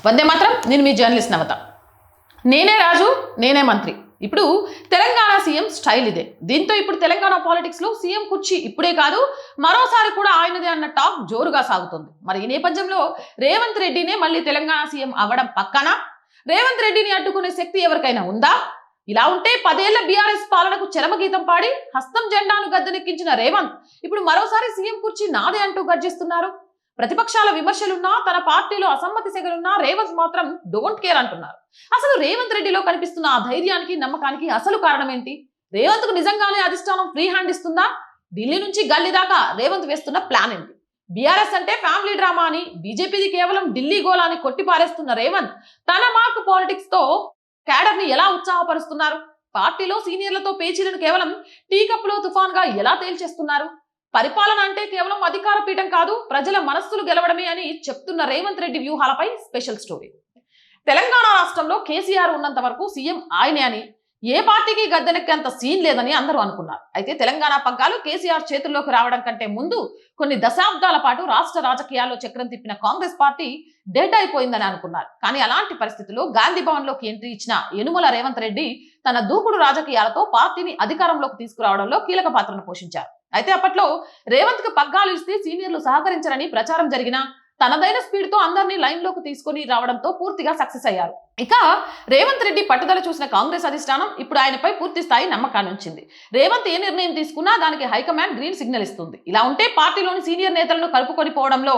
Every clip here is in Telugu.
వందే మాత్రం. నేను మీ జర్నలిస్ట్ నవత. నేనే రాజు నేనే మంత్రి. ఇప్పుడు తెలంగాణ సీఎం స్టైల్ ఇదే. దీంతో ఇప్పుడు తెలంగాణ పాలిటిక్స్ లో సీఎం కుర్చీ ఇప్పుడే కాదు మరోసారి కూడా ఆయనదే అన్న టాక్ జోరుగా సాగుతుంది. మరి ఈ నేపథ్యంలో రేవంత్ రెడ్డినే మళ్ళీ తెలంగాణ సీఎం అవ్వడం పక్కన రేవంత్ రెడ్డిని అడ్డుకునే శక్తి ఎవరికైనా ఉందా? ఇలా ఉంటే 10 ఏళ్ల బీఆర్ఎస్ పాలనకు చరమగీతం పాడి హస్తం జెండాను గద్దెనెక్కించిన రేవంత్ ఇప్పుడు మరోసారి సీఎం కుర్చీ నాదే అంటూ గర్జిస్తున్నారు. ప్రతిపక్షాల విమర్శలున్నా తన పార్టీలో అసమ్మతి సెగలున్నా రేవంత్ మాత్రం డోంట్ కేర్ అంటున్నారు. అసలు రేవంత్ రెడ్డిలో కనిపిస్తున్న ఆ ధైర్యానికి నమ్మకానికి అసలు కారణం ఏంటి? రేవంత్ కు నిజంగానే అధిష్టానం ఫ్రీ హ్యాండ్ ఇస్తుందా? ఢిల్లీ నుంచి గల్లీ దాకా రేవంత్ వేస్తున్న ప్లాన్ ఏంటి? బీఆర్ఎస్ అంటే ఫ్యామిలీ డ్రామా అని, బీజేపీది కేవలం ఢిల్లీ గోళ అని కొట్టిపారేస్తున్న రేవంత్ తన మార్క్ పాలిటిక్స్ తో క్యాడర్ ని ఎలా ఉత్సాహపరుస్తున్నారు? పార్టీలో సీనియర్లతో పేచీలను కేవలం టీ కప్పులో తుఫాన్ గా ఎలా తేల్చేస్తున్నారు? పరిపాలన అంటే కేవలం అధికార పీఠం కాదు, ప్రజల మనస్సులు గెలవడమే అని చెప్తున్న రేవంత్ రెడ్డి వ్యూహాలపై స్పెషల్ స్టోరీ. తెలంగాణ రాష్ట్రంలో కేసీఆర్ ఉన్నంత వరకు సీఎం ఆయనే అని, ఏ పార్టీకి గద్దెనెక్కేంత సీన్ లేదని అందరూ అనుకున్నారు. అయితే తెలంగాణ పగ్గాలు కేసీఆర్ చేతుల్లోకి రావడం కంటే ముందు కొన్ని దశాబ్దాల పాటు రాష్ట్ర రాజకీయాల్లో చక్రం తిప్పిన కాంగ్రెస్ పార్టీ డెడ్ అయిపోయిందని అనుకున్నారు. కానీ అలాంటి పరిస్థితుల్లో గాంధీ భవన్ లోకి ఎంట్రీ ఇచ్చిన యనుమల రేవంత్ రెడ్డి తన దూకుడు రాజకీయాలతో పార్టీని అధికారంలోకి తీసుకురావడంలో కీలక పాత్రను పోషించారు. అయితే అప్పట్లో రేవంత్ కు పగ్గాలు ఇస్తే సీనియర్లు సహకరించరని ప్రచారం జరిగినా తనదైన స్పీడ్ తో అందరినీ లైన్ లోకి తీసుకుని రావడంతో పూర్తిగా సక్సెస్ అయ్యారు. ఇక రేవంత్ రెడ్డి పట్టుదల చూసిన కాంగ్రెస్ అధిష్టానం ఇప్పుడు ఆయనపై పూర్తి స్థాయి నమ్మకాన్ని ఉంచింది. రేవంత్ ఏ నిర్ణయం తీసుకున్నా దానికి హైకమాండ్ గ్రీన్ సిగ్నల్ ఇస్తుంది. ఇలా ఉంటే పార్టీలోని సీనియర్ నేతలను కలుపుకొని పోవడంలో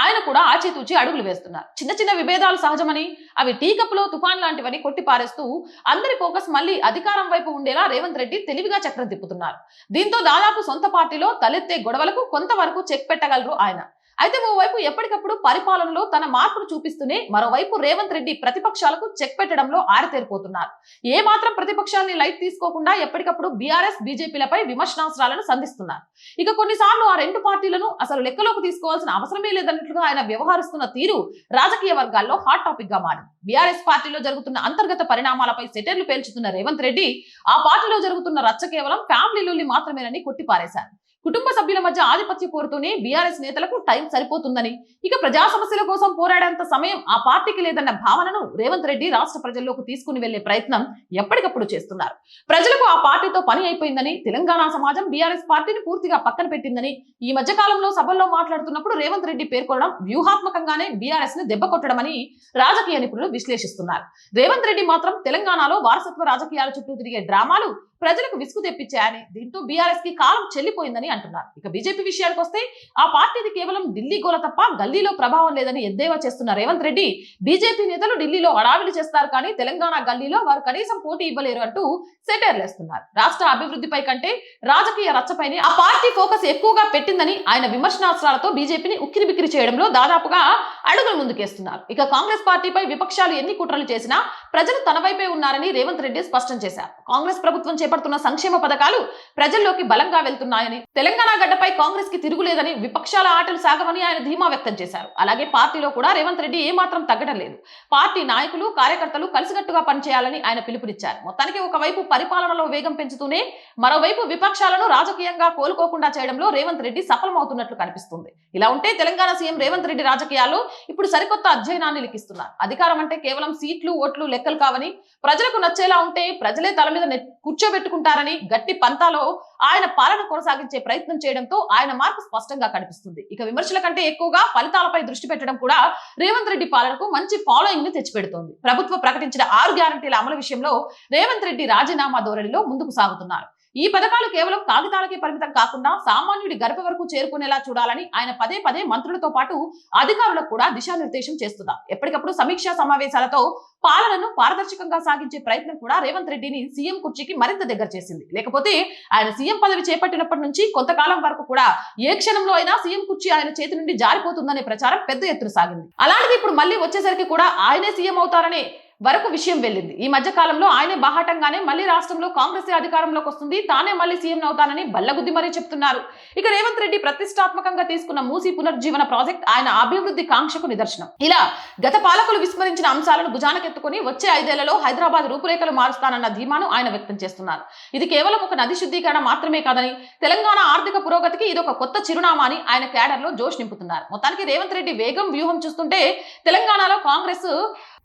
ఆయన కూడా ఆచితూచి అడుగులు వేస్తున్నారు. చిన్న చిన్న విభేదాలు సహజమని, అవి టీ కప్పులో తుఫాన్ లాంటివని కొట్టి పారేస్తూ అందరి ఫోకస్ మళ్ళీ అధికారం వైపు ఉండేలా రేవంత్ రెడ్డి తెలివిగా చక్రం తిప్పుతున్నారు. దీంతో దాదాపు సొంత పార్టీలో తలెత్తే గొడవలకు కొంతవరకు చెక్ పెట్టగలరు ఆయన. అయితే ఓవైపు ఎప్పటికప్పుడు పరిపాలనలో తన మార్పును చూపిస్తూనే మరోవైపు రేవంత్ రెడ్డి ప్రతిపక్షాలకు చెక్ పెట్టడంలో ఆరితేరిపోతున్నారు. ఏ మాత్రం ప్రతిపక్షాన్ని లైట్ తీసుకోకుండా ఎప్పటికప్పుడు బీఆర్ఎస్ బీజేపీలపై విమర్శనాస్త్రాలను సంధిస్తున్నారు. ఇక కొన్నిసార్లు ఆ రెండు పార్టీలను అసలు లెక్కలోకి తీసుకోవాల్సిన అవసరమే లేదన్నట్లుగా ఆయన వ్యవహరిస్తున్న తీరు రాజకీయ వర్గాల్లో హాట్ టాపిక్ గా మారింది. బీఆర్ఎస్ పార్టీలో జరుగుతున్న అంతర్గత పరిణామాలపై సెటర్లు పేల్చుతున్న రేవంత్ రెడ్డి ఆ పార్టీలో జరుగుతున్న రచ్చ కేవలం ఫ్యామిలీలు మాత్రమేనని కొట్టిపారేశారు. కుటుంబ సభ్యుల మధ్య ఆధిపత్య కోరుతూనే బీఆర్ఎస్ నేతలకు టైం సరిపోతుందని, ఇక ప్రజా సమస్యల కోసం పోరాడేంత సమయం ఆ పార్టీకి లేదన్న భావనను రేవంత్ రెడ్డి రాష్ట్ర ప్రజల్లోకి తీసుకుని వెళ్లే ప్రయత్నం ఎప్పటికప్పుడు చేస్తున్నారు. ప్రజలకు ఆ పార్టీతో పని అయిపోయిందని, తెలంగాణ సమాజం బీఆర్ఎస్ పార్టీని పూర్తిగా పక్కన పెట్టిందని ఈ మధ్య కాలంలో సభల్లో మాట్లాడుతున్నప్పుడు రేవంత్ రెడ్డి పేర్కొనడం వ్యూహాత్మకంగానే బీఆర్ఎస్ ని దెబ్బ కొట్టడమని రాజకీయ నిపుణులు విశ్లేషిస్తున్నారు. రేవంత్ రెడ్డి మాత్రం తెలంగాణలో వారసత్వ రాజకీయాల చుట్టూ తిరిగే డ్రామాలు ప్రజలకు విసుగు తెప్పించాయని, దీంతో బీఆర్ఎస్ కి కాలం చెల్లిపోయిందని అంటున్నారు. ఇక బీజేపీ విషయానికి వస్తే ఆ పార్టీది కేవలం ఢిల్లీ గోల తప్ప గల్లీలో ప్రభావం లేదని ఎద్దేవా చేస్తున్న రేవంత్ రెడ్డి బీజేపీ నేతలు ఢిల్లీలో హడావిడి చేస్తారు కానీ తెలంగాణ గల్లీలో వారు కనీసం పోటీ ఇవ్వలేరు అంటూ సెటర్లేస్తున్నారు. రాష్ట్ర అభివృద్ధిపై కంటే రాజకీయ రచ్చపైనే ఆ పార్టీ ఫోకస్ ఎక్కువగా పెట్టిందని ఆయన విమర్శనాస్త్రాలతో బీజేపీని ఉక్కిరిబిక్కిరి చేయడంలో దాదాపుగా అడుగులు ముందుకేస్తున్నారు. ఇక కాంగ్రెస్ పార్టీపై విపక్షాలు ఎన్ని కుట్రలు చేసినా ప్రజలు తన వైపే ఉన్నారని రేవంత్ రెడ్డి స్పష్టం చేశారు. కాంగ్రెస్ ప్రభుత్వం చేపడుతున్న సంక్షేమ పథకాలు ప్రజల్లోకి బలంగా వెళ్తున్నాయని, తెలంగాణ గడ్డపై కాంగ్రెస్ కి తిరుగులేదని, విపక్షాల ఆటలు సాగమని ఆయన ధీమా వ్యక్తం చేశారు. అలాగే పార్టీలో కూడా రేవంత్ రెడ్డి ఏమాత్రం తగ్గడం లేదు. పార్టీ నాయకులు కార్యకర్తలు కలిసికట్టుగా పనిచేయాలని ఆయన పిలుపునిచ్చారు. మొత్తానికి ఒకవైపు పరిపాలనలో వేగం పెంచుతూనే మరోవైపు విపక్షాలను రాజకీయంగా కోలుకోకుండా చేయడంలో రేవంత్ రెడ్డి సఫలమవుతున్నట్లు కనిపిస్తుంది. ఇలా ఉంటే తెలంగాణ సీఎం రేవంత్ రెడ్డి రాజకీయాల్లో ఇప్పుడు సరికొత్త అధ్యయనాన్ని లిఖిస్తున్నారు. అధికారం అంటే కేవలం సీట్లు ఓట్లు లెక్కలు కావని, ప్రజలకు నచ్చేలా ఉంటే ప్రజలే తల మీద కూర్చోబెట్టుకుంటారని గట్టి పంతాలో ఆయన పాలన కొనసాగించే ప్రయత్నం చేయడంతో ఆయన మార్పు స్పష్టంగా కనిపిస్తుంది. ఇక విమర్శల కంటే ఎక్కువగా ఫలితాలపై దృష్టి పెట్టడం కూడా రేవంత్ రెడ్డి పాలనకు మంచి ఫాలోయింగ్ ని తెచ్చిపెడుతోంది. ప్రభుత్వం ప్రకటించిన 6 గ్యారంటీల అమలు విషయంలో రేవంత్ రెడ్డి రాజీనామా ధోరణిలో ముందుకు సాగుతున్నారు. ఈ పథకాలు కేవలం కాగితాలకే పరిమితం కాకుండా సామాన్యుడి గడప వరకు చేరుకునేలా చూడాలని ఆయన పదే పదే మంత్రులతో పాటు అధికారులకు కూడా దిశానిర్దేశం చేస్తున్నారు. ఎప్పటికప్పుడు సమీక్షా సమావేశాలతో పాలనను పారదర్శకంగా సాగించే ప్రయత్నం కూడా రేవంత్ రెడ్డిని సీఎం కుర్చీకి మరింత దగ్గర చేసింది. లేకపోతే ఆయన సీఎం పదవి చేపట్టినప్పటి నుంచి కొంతకాలం వరకు కూడా ఏ క్షణంలో అయినా సీఎం కుర్చీ ఆయన చేతి నుండి జారిపోతుందనే ప్రచారం పెద్ద ఎత్తున సాగింది. అలాంటిది ఇప్పుడు మళ్ళీ వచ్చేసరికి కూడా ఆయనే సీఎం అవుతారనే వరకు విషయం వెళ్ళింది. ఈ మధ్య కాలంలో ఆయనే బాహాటంగానే మళ్ళీ రాష్ట్రంలో కాంగ్రెస్ అధికారంలోకి వస్తుంది, తానే మళ్ళీ సీఎం అవుతానని బల్లగుద్ది మరీ చెప్తున్నారు. ఇక రేవంత్ రెడ్డి ప్రతిష్టాత్మకంగా తీసుకున్న మూసీ పునర్జీవన ప్రాజెక్ట్ ఆయన అభివృద్ధి కాంక్షకు నిదర్శనం. ఇలా గత పాలకులు విస్మరించిన అంశాలను భుజానకెత్తుకుని వచ్చే 5 ఏళ్లలో హైదరాబాద్ రూపురేఖలు మారుస్తానన్న ధీమాను ఆయన వ్యక్తం చేస్తున్నారు. ఇది కేవలం ఒక నది శుద్ధీకరణ మాత్రమే కాదని తెలంగాణ ఆర్థిక పురోగతికి ఇది ఒక కొత్త చిరునామా అని ఆయన క్యాడర్ లో జోష్ నింపుతున్నారు. మొత్తానికి రేవంత్ రెడ్డి వేగం వ్యూహం చూస్తుంటే తెలంగాణలో కాంగ్రెస్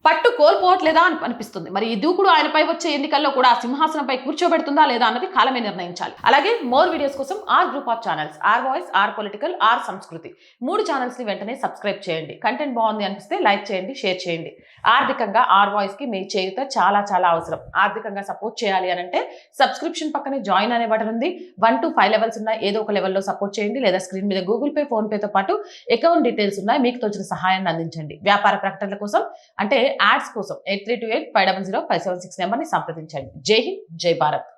పట్టు కోల్పోవట్లేదా అని అనిపిస్తుంది. మరి ఈ దూకుడు ఆయనపై వచ్చే ఎన్నికల్లో కూడా సింహాసనంపై కూర్చోబెడుతుందా లేదా అన్నది కాలమే నిర్ణయించాలి. అలాగే మోర్ వీడియోస్ కోసం our group of channels, our voice, our political, our Sanskriti 3 channels ని వెంటనే సబ్స్క్రైబ్ చేయండి. కంటెంట్ బాగుంది అనిపిస్తే లైక్ చేయండి, షేర్ చేయండి. ఆర్థికంగా ఆర్ వాయిస్ కి మీ చేయుత చాలా చాలా అవసరం. ఆర్థికంగా సపోర్ట్ చేయాలి అని అంటే సబ్స్క్రిప్షన్ పక్కనే జాయిన్ అనే బటన్ ఉంది. 1 to 5 లెవెల్స్ ఉన్నాయి. ఏదో ఒక లెవెల్లో సపోర్ట్ చేయండి, లేదా స్క్రీన్ మీద గూగుల్ పే, ఫోన్ పేతో పాటు అకౌంట్ డీటెయిల్స్ ఉన్నాయి. మీకు తోచిన సహాయాన్ని అందించండి. వ్యాపార ప్రకటనల కోసం అంటే యాడ్స్ కోసం 8328 500 576 నెంబర్ని సంప్రదించండి. జై హింద్, జై భారత్.